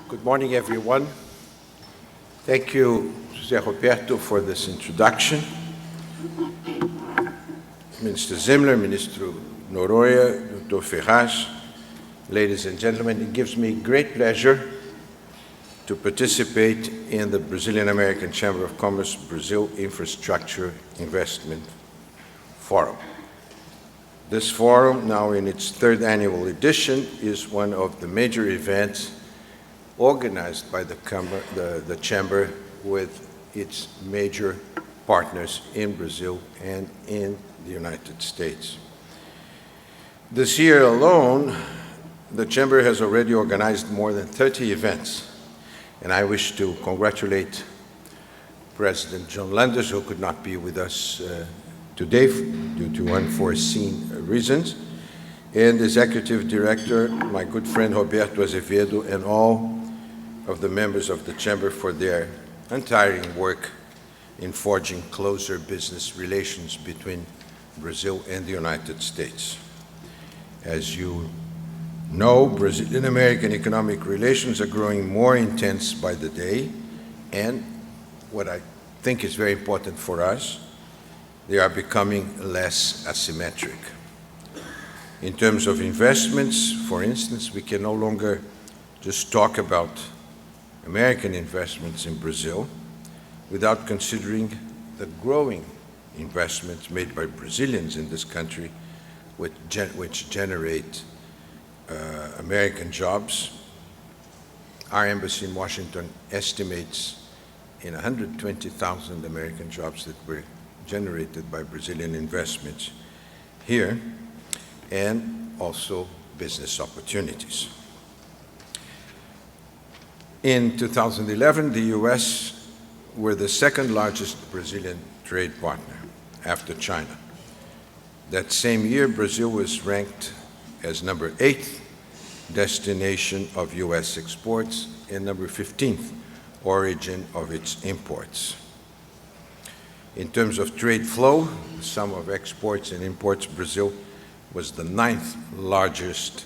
Good morning, everyone. Thank you, José Roberto, for this introduction. Minister Zimler, Minister Noronha, Dr. Ferraz, ladies and gentlemen, it gives me great pleasure to participate in the Brazilian American Chamber of Commerce Brazil Infrastructure Investment Forum. This forum, now in its third annual edition, is one of the major events organized by the Chamber with its major partners in Brazil and in the United States. This year alone, the Chamber has already organized more than 30 events, and I wish to congratulate President John Landers, who could not be with us today due to unforeseen reasons, and Executive Director, my good friend Roberto Azevedo, and all of the members of the Chamber for their untiring work in forging closer business relations between Brazil and the United States. As you know, Brazilian-American economic relations are growing more intense by the day, and what I think is very important for us, they are becoming less asymmetric. In terms of investments, for instance, we can no longer just talk about American investments in Brazil without considering the growing investments made by Brazilians in this country, which generate American jobs. Our embassy in Washington estimates in 120,000 American jobs that were generated by Brazilian investments here, and also business opportunities. In 2011, the U.S. were the second largest Brazilian trade partner after China. That same year, Brazil was ranked as number 8th destination of U.S. exports and number 15th origin of its imports. In terms of trade flow, the sum of exports and imports, Brazil was the 9th largest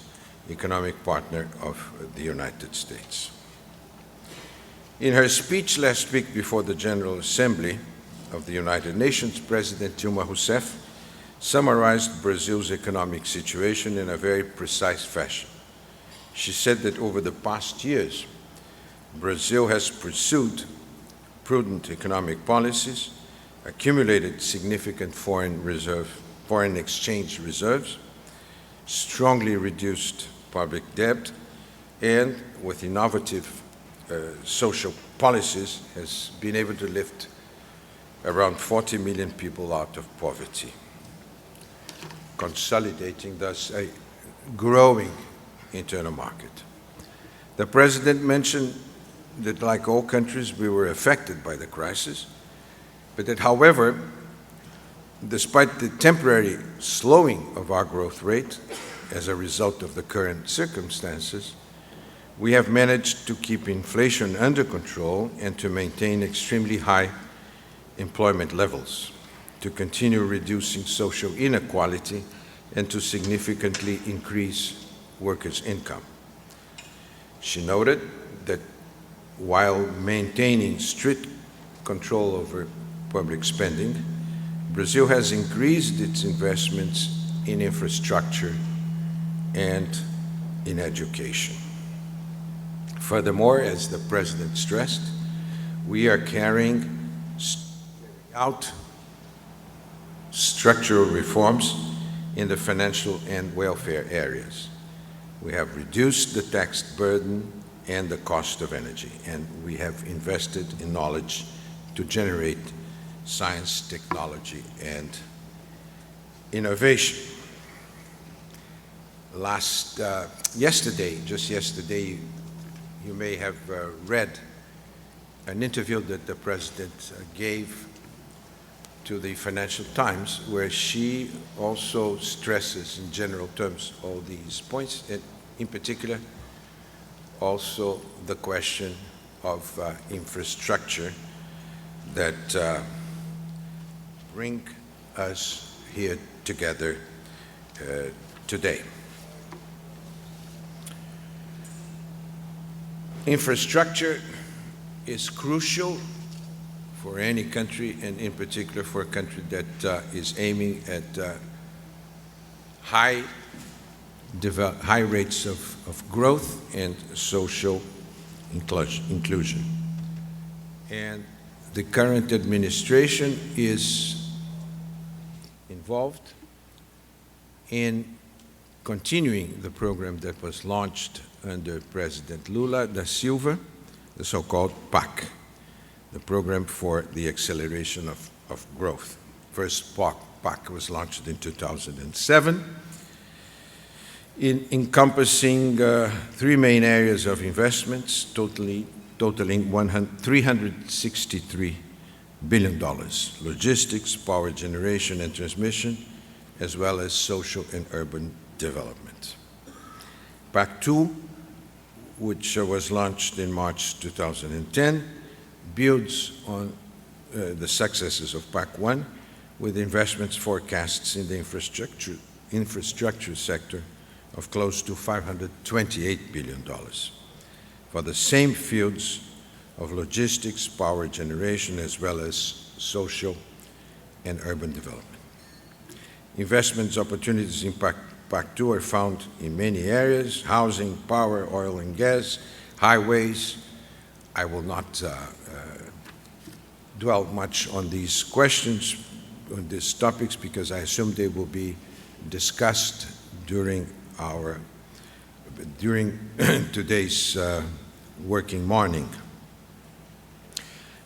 economic partner of the United States. In her speech last week before the General Assembly of the United Nations, President Dilma Rousseff summarized Brazil's economic situation in a very precise fashion. She said that over the past years, Brazil has pursued prudent economic policies, accumulated significant foreign exchange reserves, strongly reduced public debt, and with innovative social policies has been able to lift around 40 million people out of poverty, consolidating thus a growing internal market. The President mentioned that, like all countries, we were affected by the crisis, but that, however, despite the temporary slowing of our growth rate as a result of the current circumstances, we have managed to keep inflation under control and to maintain extremely high employment levels, to continue reducing social inequality, and to significantly increase workers' income. She noted that while maintaining strict control over public spending, Brazil has increased its investments in infrastructure and in education. Furthermore, as the President stressed, we are carrying out structural reforms in the financial and welfare areas. We have reduced the tax burden and the cost of energy, and we have invested in knowledge to generate science, technology, and innovation. Just yesterday, you may have read an interview that the President gave to the Financial Times, where she also stresses in general terms all these points, and in particular also the question of infrastructure that bring us here together today. Infrastructure is crucial for any country, and in particular for a country that is aiming at high rates of growth and social inclusion. And the current administration is involved in continuing the program that was launched under President Lula da Silva, the so-called PAC, the Program for the Acceleration of Growth. First PAC was launched in 2007, encompassing three main areas of investments, totaling $363 billion, logistics, power generation and transmission, as well as social and urban development. PAC 2, which was launched in March 2010, builds on the successes of PAC 1 with investments forecasts in the infrastructure sector of close to $528 billion for the same fields of logistics, power generation, as well as social and urban development. Investments opportunities in PAC 2 are found in many areas: housing, power, oil and gas, highways. I will not dwell much on these questions, on these topics, because I assume they will be discussed during today's working morning.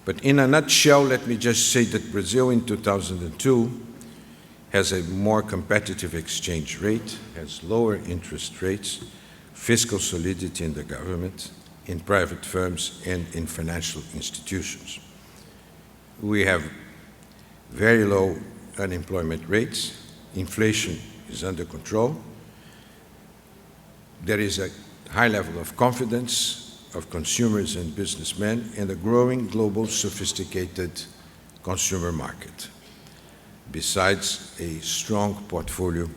But in a nutshell, let me just say that Brazil in 2002 has a more competitive exchange rate, has lower interest rates, fiscal solidity in the government, in private firms, and in financial institutions. We have very low unemployment rates, inflation is under control, there is a high level of confidence of consumers and businessmen, and a growing global sophisticated consumer market, besides a strong portfolio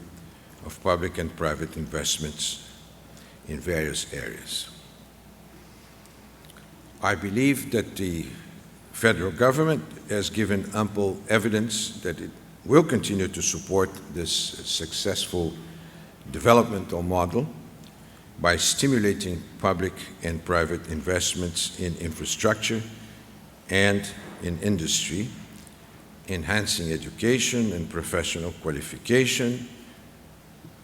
of public and private investments in various areas. I believe that the federal government has given ample evidence that it will continue to support this successful developmental model by stimulating public and private investments in infrastructure and in industry, enhancing education and professional qualification,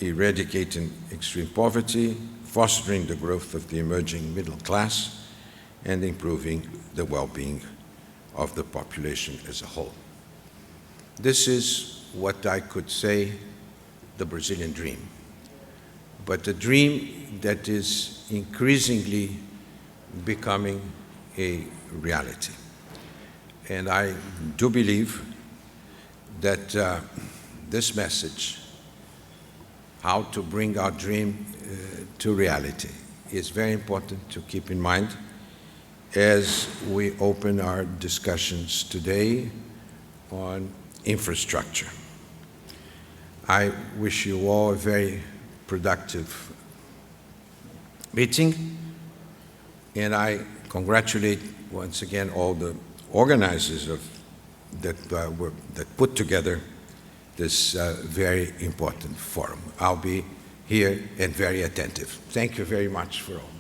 eradicating extreme poverty, fostering the growth of the emerging middle class, and improving the well-being of the population as a whole. This is what I could say the Brazilian dream, but a dream that is increasingly becoming a reality. And I do believe that this message, how to bring our dream to reality, is very important to keep in mind as we open our discussions today on infrastructure. I wish you all a very productive meeting, and I congratulate once again all the organizers that put together this very important forum. I'll be here and very attentive. Thank you very much for all.